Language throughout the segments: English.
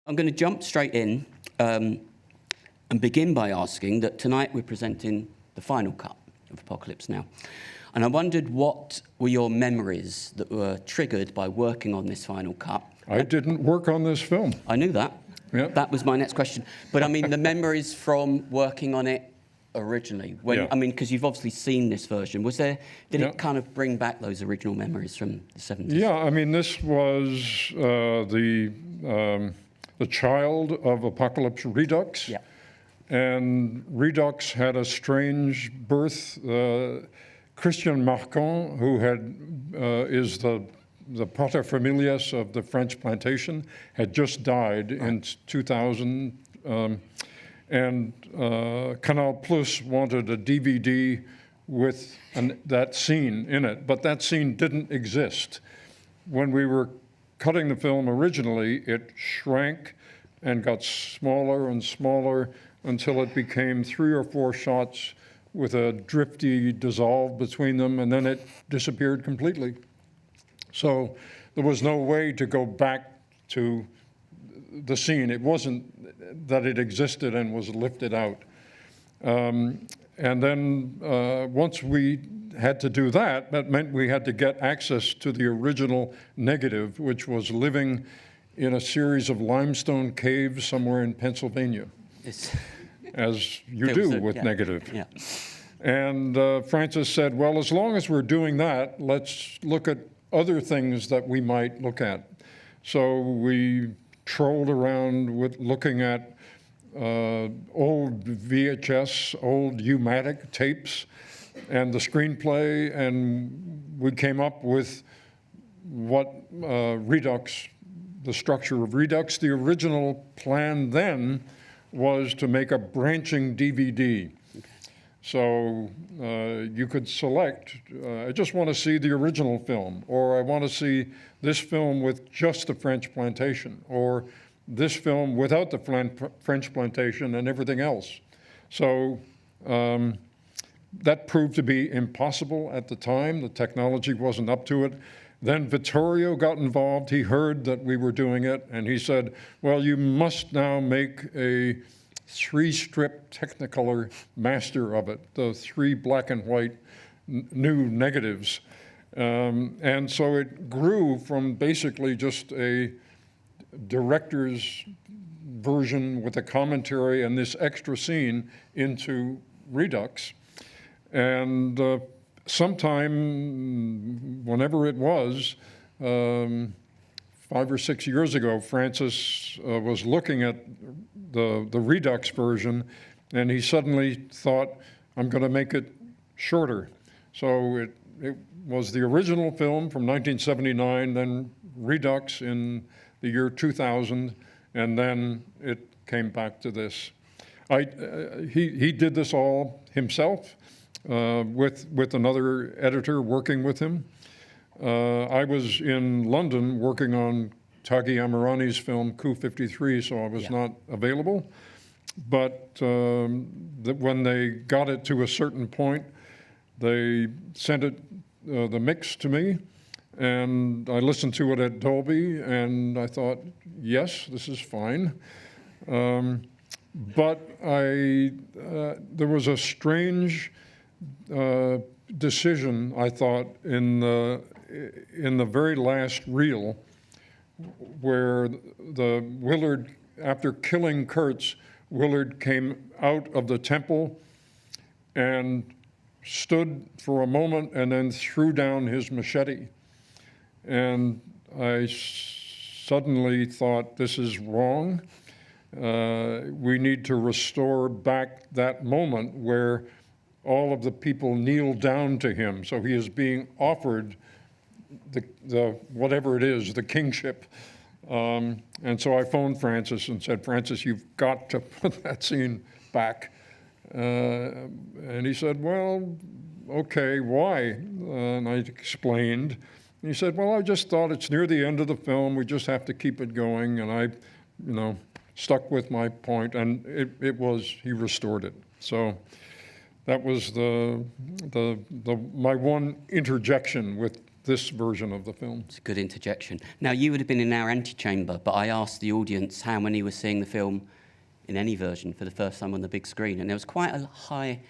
I'm going to jump straight in and begin by asking that tonight we're presenting the final cut of Apocalypse Now. And I wondered what were your memories that were triggered by working on this final cut. I didn't work on this film. I knew that. Yeah. That was my next question. But I mean, the memories from working on it originally. When, I mean, because you've obviously seen this version. Did it kind of bring back those original memories from the 70s? Yeah, I mean, this was the child of Apocalypse Redux. Yeah. And Redux had a strange birth. Christian Marcon, who is the paterfamilias of the French plantation, had just died in 2000. And Canal Plus wanted a DVD with that scene in it, but that scene didn't exist. When we were cutting the film originally, it shrank and got smaller and smaller until it became 3 or 4 shots with a drifty dissolve between them, and then it disappeared completely. So there was no way to go back to the scene. It wasn't that it existed and was lifted out. And then once we had to do that, that meant we had to get access to the original negative, which was living in a series of limestone caves somewhere in Pennsylvania, as you do with negative. Yeah. And Francis said, well, as long as we're doing that, let's look at other things that we might look at. So we trolled around with looking at old VHS, old U-matic tapes, and the screenplay, and we came up with what Redux, the structure of Redux. The original plan then was to make a branching DVD. So you could select, I just want to see the original film, or I want to see this film with just the French plantation, or this film without the French plantation and everything else. So that proved to be impossible at the time. The technology wasn't up to it. Then Vittorio got involved. He heard that we were doing it, and he said, well, you must now make a 3-strip Technicolor master of it, the 3 black and white new negatives. And so it grew from basically just a director's version with a commentary and this extra scene into Redux. And sometime, whenever it was, 5 or 6 years ago, Francis was looking at the Redux version, and he suddenly thought, I'm going to make it shorter. So it was the original film from 1979, then Redux in the year 2000, and then it came back to this. He did this all himself with another editor working with him. I was in London working on Taghi Amirani's film Coup 53, so I was not available. But when they got it to a certain point, they sent it, the mix to me, and I listened to it at Dolby, and I thought, yes, this is fine. But there was a strange decision, I thought, in the very last reel, where the Willard, after killing Kurtz, Willard came out of the temple and stood for a moment and then threw down his machete. And I suddenly thought, this is wrong. We need to restore back that moment where all of the people kneel down to him. So he is being offered the whatever it is, the kingship. And so I phoned Francis and said, Francis, you've got to put that scene back. And he said, well, okay, why? And I explained. And he said, well, I just thought it's near the end of the film. We just have to keep it going. And I, stuck with my point. And he restored it. So that was my one interjection with this version of the film. It's a good interjection. Now, you would have been in our antechamber, but I asked the audience how many were seeing the film in any version for the first time on the big screen, and there was quite a high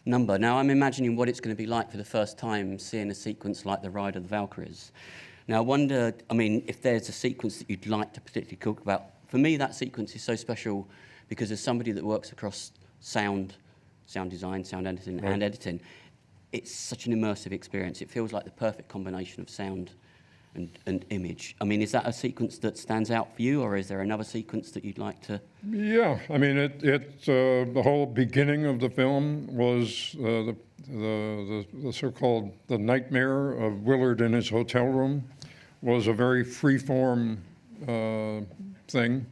number. Now, I'm imagining what it's going to be like for the first time seeing a sequence like The Ride of the Valkyries. Now, I wonder, I mean, if there's a sequence that you'd like to particularly talk about. For me, that sequence is so special because as somebody that works across sound design, sound editing, and editing, it's such an immersive experience. It feels like the perfect combination of sound and image. I mean, is that a sequence that stands out for you, or is there another sequence that you'd like to? Yeah, I mean, the whole beginning of the film was the so-called the nightmare of Willard in his hotel room was a very free-form thing.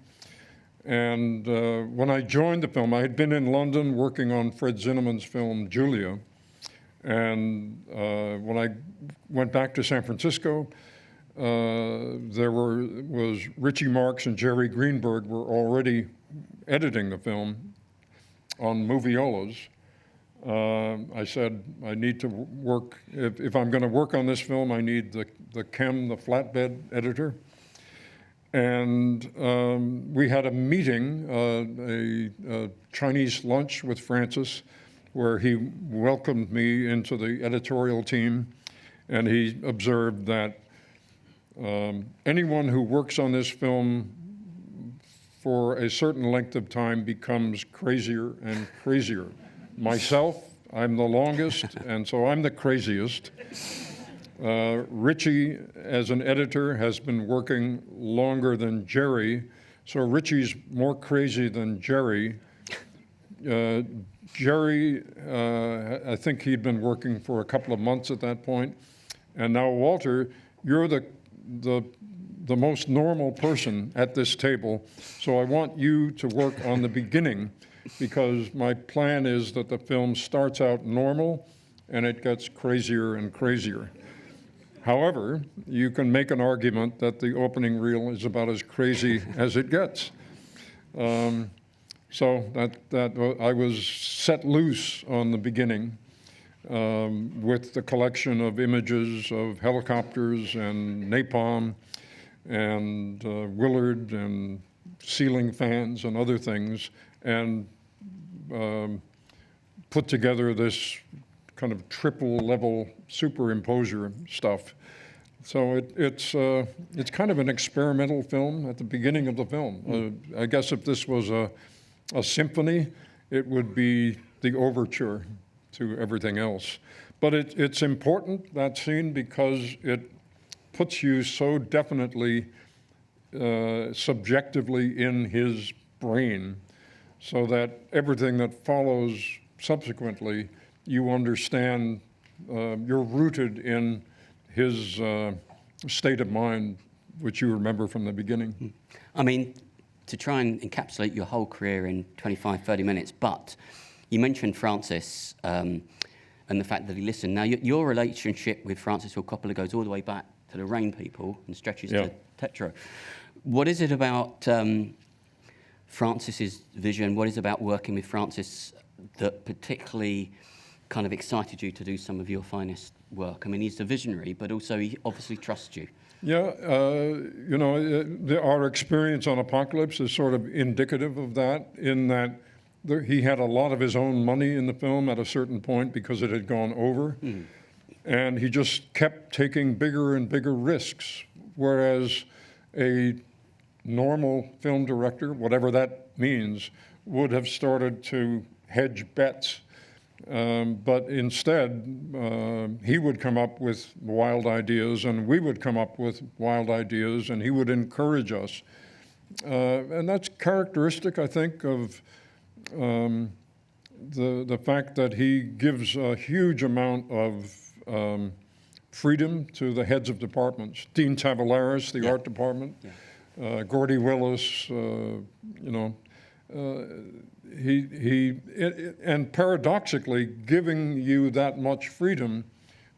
And when I joined the film, I had been in London working on Fred Zinnemann's film Julia. And when I went back to San Francisco, there was Richie Marx and Jerry Greenberg were already editing the film on moviolas. I said, I need to work, if I'm going to work on this film, I need the the flatbed editor. And we had a meeting, a Chinese lunch with Francis, where he welcomed me into the editorial team, and he observed that anyone who works on this film for a certain length of time becomes crazier and crazier. Myself, I'm the longest, and so I'm the craziest. Richie, as an editor, has been working longer than Jerry, so Richie's more crazy than Jerry. Jerry, I think he'd been working for a couple of months at that point. And now, Walter, you're the most normal person at this table, so I want you to work on the beginning, because my plan is that the film starts out normal and it gets crazier and crazier. However, you can make an argument that the opening reel is about as crazy as it gets. So that I was set loose on the beginning with the collection of images of helicopters and napalm and Willard and ceiling fans and other things, and put together this kind of triple level superimposer stuff. So it's kind of an experimental film at the beginning of the film. I guess if this was a symphony, it would be the overture to everything else. But it's important, that scene, because it puts you so definitely subjectively in his brain, so that everything that follows subsequently, you understand, you're rooted in his state of mind, which you remember from the beginning. I mean, to try and encapsulate your whole career in 25, 30 minutes, but you mentioned Francis and the fact that he listened. Now, your relationship with Francis Ford Coppola goes all the way back to the Rain People and stretches to Tetro. What is it about Francis's vision? What is it about working with Francis that particularly kind of excited you to do some of your finest work? I mean, he's a visionary, but also he obviously trusts you. Yeah, you know, our experience on Apocalypse is sort of indicative of that, in that he had a lot of his own money in the film at a certain point because it had gone over. And he just kept taking bigger and bigger risks, whereas a normal film director, whatever that means, would have started to hedge bets. But instead, he would come up with wild ideas, and we would come up with wild ideas, and he would encourage us. And that's characteristic, I think, of the fact that he gives a huge amount of freedom to the heads of departments. Dean Tavares, the art department, Gordy Willis, you know. And paradoxically, giving you that much freedom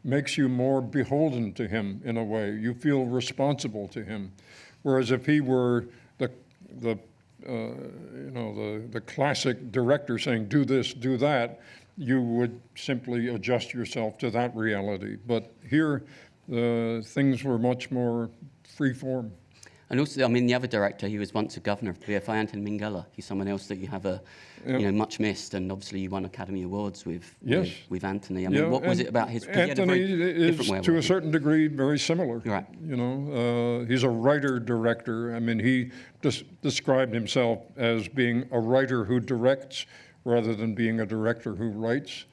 makes you more beholden to him in a way. You feel responsible to him. Whereas if he were the classic director saying, do this, do that, you would simply adjust yourself to that reality. But here, things were much more free form. And also, I mean, the other director, he was once a governor of the BFI, Anthony Minghella. He's someone else that you have much missed, and obviously you won Academy Awards with Anthony. I mean, what was it about his? Anthony is, to a certain degree, very similar. Right. You know, he's a writer-director. I mean, he described himself as being a writer who directs rather than being a director who writes.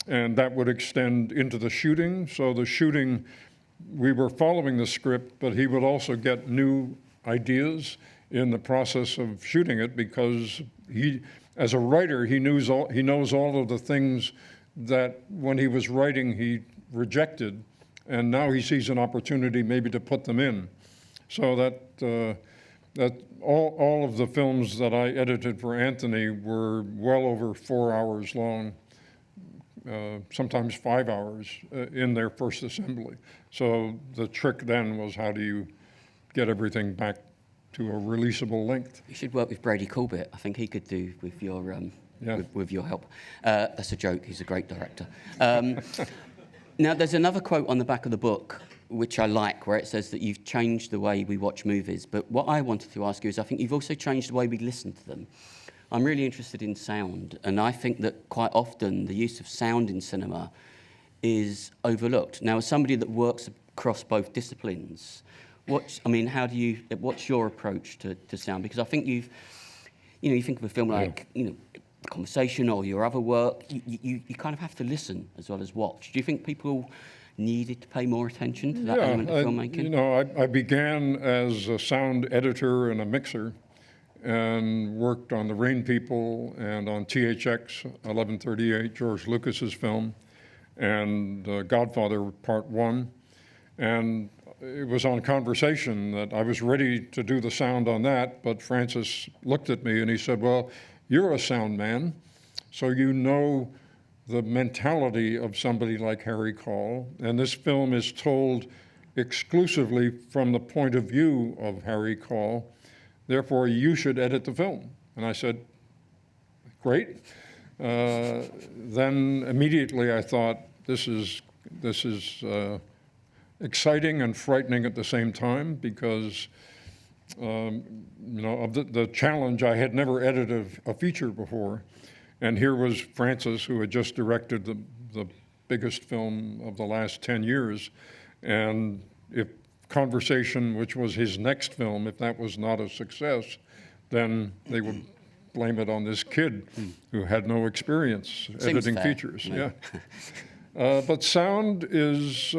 And that would extend into the shooting. So the shooting, we were following the script, but he would also get new ideas in the process of shooting it, because he, as a writer, he knows all of the things that when he was writing he rejected, and now he sees an opportunity maybe to put them in. So that all of the films that I edited for Anthony were well over 4 hours long. Sometimes 5 hours in their first assembly. So the trick then was, how do you get everything back to a releasable length? You should work with Brady Corbett. I think he could do with your with your help. That's a joke. He's a great director. Now, there's another quote on the back of the book which I like, where it says that you've changed the way we watch movies. But what I wanted to ask you is, I think you've also changed the way we listen to them. I'm really interested in sound, and I think that quite often the use of sound in cinema is overlooked. Now, as somebody that works across both disciplines, what's your approach to sound? Because I think you think of a film like, Conversation or your other work, you kind of have to listen as well as watch. Do you think people needed to pay more attention to that element of filmmaking? I began as a sound editor and a mixer, and worked on The Rain People and on THX 1138, George Lucas's film, and Godfather Part 1. And it was on Conversation that I was ready to do the sound on that, but Francis looked at me and he said, well, you're a sound man, so you know the mentality of somebody like Harry Call, and this film is told exclusively from the point of view of Harry Call. Therefore, you should edit the film. And I said, great. Then immediately I thought, this is exciting and frightening at the same time, because of the challenge. I had never edited a feature before. And here was Francis, who had just directed the biggest film of the last 10 years. And if Conversation, which was his next film, if that was not a success, then they would blame it on this kid who had no experience editing features. Yeah. But sound is,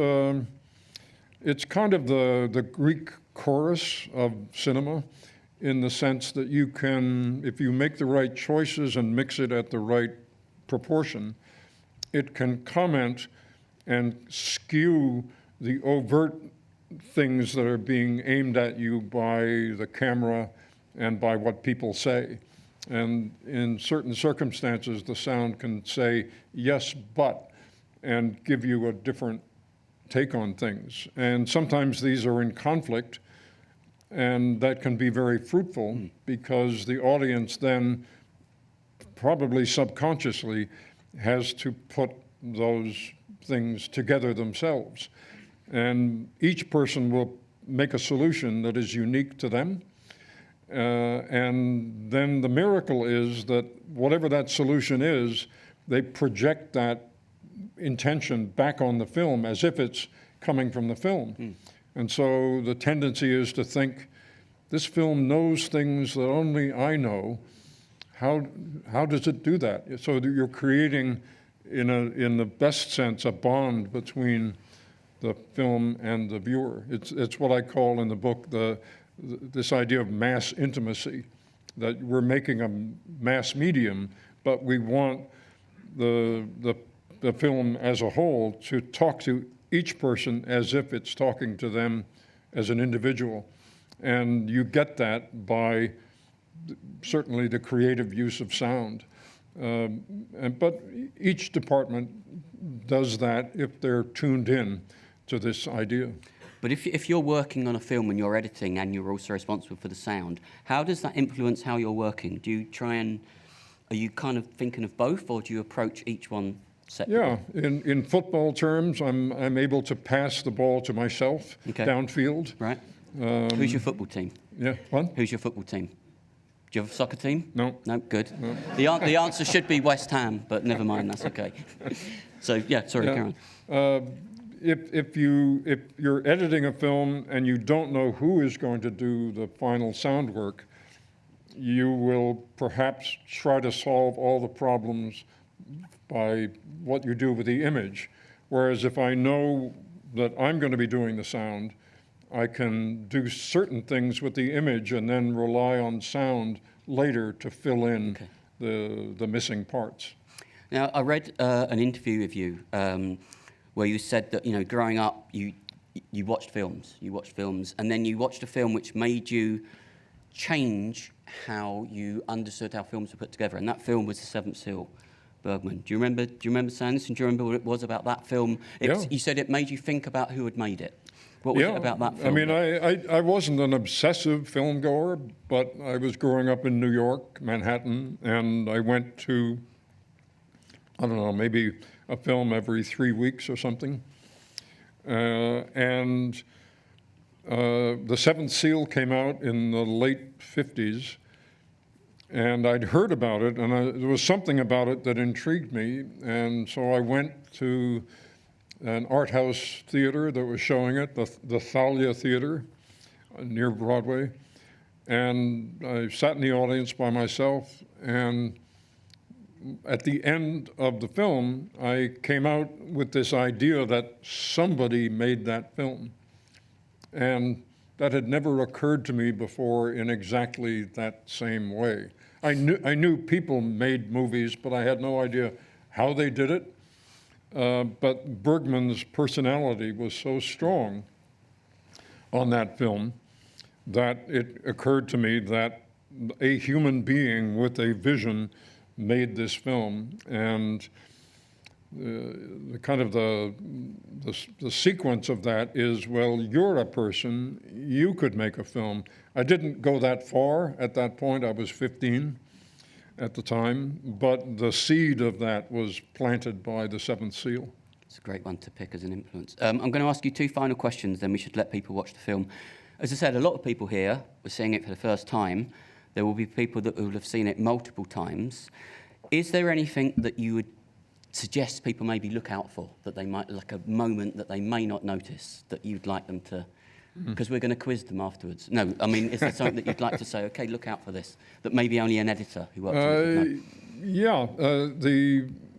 it's kind of the Greek chorus of cinema, in the sense that you can, if you make the right choices and mix it at the right proportion, it can comment and skew the overt things that are being aimed at you by the camera and by what people say. And in certain circumstances, the sound can say, yes, but, and give you a different take on things. And sometimes these are in conflict, and that can be very fruitful, because the audience then, probably subconsciously, has to put those things together themselves. And each person will make a solution that is unique to them. And then the miracle is that whatever that solution is, they project that intention back on the film as if it's coming from the film. And so the tendency is to think, this film knows things that only I know. How does it do that? So that you're creating, in the best sense, a bond between the film and the viewer. It's what I call in the book this idea of mass intimacy, that we're making a mass medium, but we want the film as a whole to talk to each person as if it's talking to them as an individual. And you get that by certainly the creative use of sound. But each department does that if they're tuned in to this idea. But if you're working on a film and you're editing and you're also responsible for the sound, how does that influence how you're working? Do you are you kind of thinking of both, or do you approach each one Yeah, in football terms, I'm able to pass the ball to myself downfield. Right. Who's your football team? Yeah, what? Who's your football team? Do you have a soccer team? No. No, good. No. The answer should be West Ham, but never mind, that's okay. So, yeah, sorry, Yeah. Karen. If you're editing a film and you don't know who is going to do the final sound work, you will perhaps try to solve all the problems by what you do with the image. Whereas if I know that I'm going to be doing the sound, I can do certain things with the image and then rely on sound later to fill in the missing parts. Now, I read an interview with you where you said that, growing up, you watched films, and then you watched a film which made you change how you understood how films were put together, and that film was The Seventh Seal, Bergman. Do you remember saying this, and do you remember what it was about that film? You said it made you think about who had made it. What was it about that film? I mean, I wasn't an obsessive film goer, but I was growing up in New York, Manhattan, and I went to, I don't know, maybe a film every 3 weeks or something. And The Seventh Seal came out in the late 50s, and I'd heard about it, and there was something about it that intrigued me, and so I went to an art house theater that was showing it, the Thalia Theater near Broadway, and I sat in the audience by myself, and at the end of the film, I came out with this idea that somebody made that film. And that had never occurred to me before in exactly that same way. I knew people made movies, but I had no idea how they did it. But Bergman's personality was so strong on that film that it occurred to me that a human being with a vision made this film, and the sequence of that is, well, you're a person, you could make a film. I didn't go that far at that point. I was 15 at the time, but the seed of that was planted by The Seventh Seal. It's a great one to pick as an influence. I'm going to ask you two final questions, then we should let people watch the film. As I said, a lot of people here were seeing it for the first time. There will be people that will have seen it multiple times. Is there anything that you would suggest people maybe look out for, that they might, like a moment that they may not notice, that you'd like them to, because we're going to quiz them afterwards. No, I mean, is there something that you'd like to say, okay, look out for this, that maybe only an editor who works on it would know? Yeah,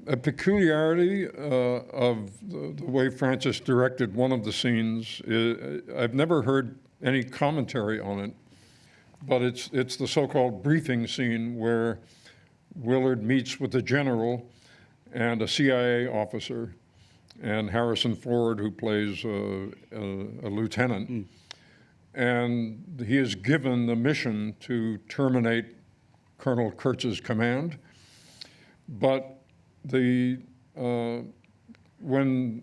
a peculiarity of the way Francis directed one of the scenes, I've never heard any commentary on it, but it's the so-called briefing scene where Willard meets with the general and a CIA officer, and Harrison Ford, who plays a lieutenant. And he is given the mission to terminate Colonel Kurtz's command. But when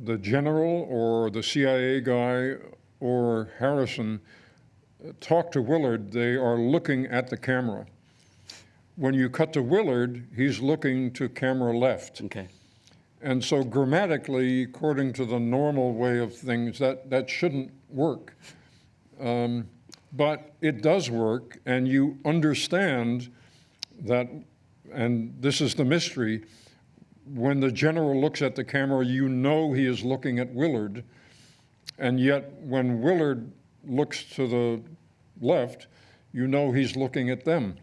the general or the CIA guy or Harrison talk to Willard, they are looking at the camera. When you cut to Willard, he's looking to camera left. Okay. And so grammatically, according to the normal way of things, that shouldn't work. But it does work, and you understand that, and this is the mystery, when the general looks at the camera, you know he is looking at Willard, and yet when Willard looks to the left, you know he's looking at them.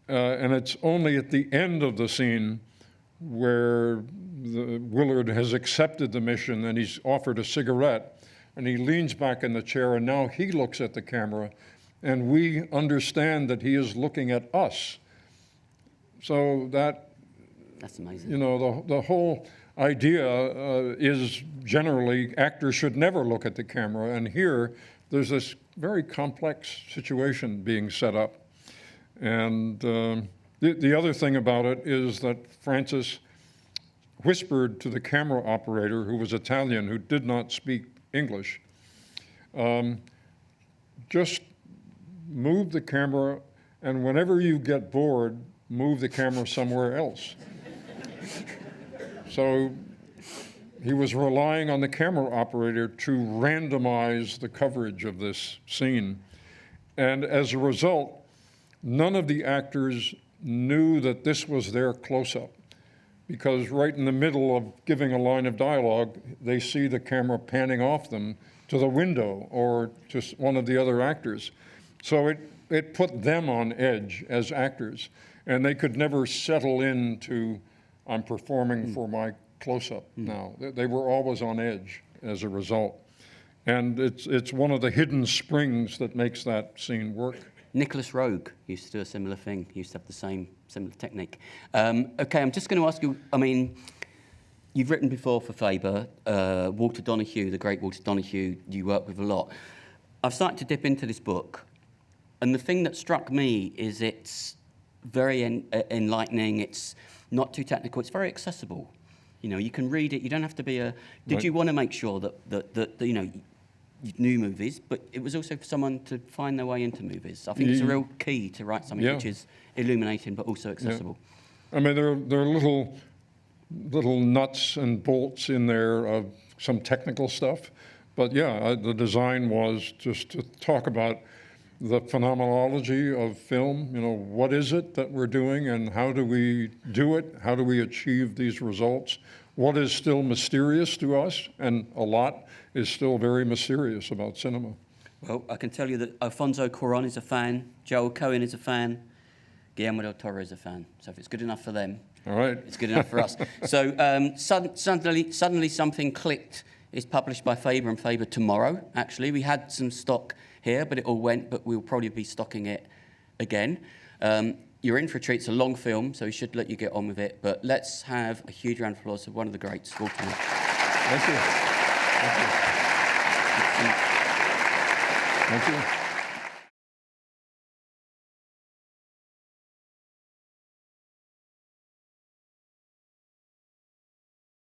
And it's only at the end of the scene where Willard has accepted the mission and he's offered a cigarette, and he leans back in the chair, and now he looks at the camera, and we understand that he is looking at us. So that's amazing. You know, the whole idea is generally actors should never look at the camera, and here there's this very complex situation being set up. And the other thing about it is that Francis whispered to the camera operator, who was Italian, who did not speak English, just move the camera, and whenever you get bored, move the camera somewhere else. So he was relying on the camera operator to randomize the coverage of this scene. And as a result, none of the actors knew that this was their close-up, because right in the middle of giving a line of dialogue, they see the camera panning off them to the window or to one of the other actors. So it put them on edge as actors, and they could never settle into, I'm performing for my close-up now. They were always on edge as a result. And it's one of the hidden springs that makes that scene work. Nicholas Roeg used to do a similar thing. He used to have the similar technique. Okay, I'm just going to ask you, I mean, you've written before for Faber, Walter Donahue, the great Walter Donahue, you work with a lot. I've started to dip into this book, and the thing that struck me is it's very enlightening, it's not too technical, it's very accessible. You know, you can read it, you don't have to be a... Did Right. you want to make sure that you know, new movies, but it was also for someone to find their way into movies. I think it's a real key to write something which is illuminating but also accessible. Yeah. I mean, there are little nuts and bolts in there of some technical stuff, but yeah, the design was just to talk about the phenomenology of film. You know, what is it that we're doing and how do we do it? How do we achieve these results? What is still mysterious to us, and a lot is still very mysterious about cinema. Well, I can tell you that Alfonso Cuarón is a fan, Joel Cohen is a fan, Guillermo del Toro is a fan. So if it's good enough for them, all right, it's good enough for us. So suddenly something clicked. It's published by Faber and Faber tomorrow, actually. We had some stock here, but it all went, but we'll probably be stocking it again. You're in for a treat. It's a long film, so we should let you get on with it. But let's have a huge round of applause for one of the greats, Walter Murch. Thank you. Thank you. Thank you.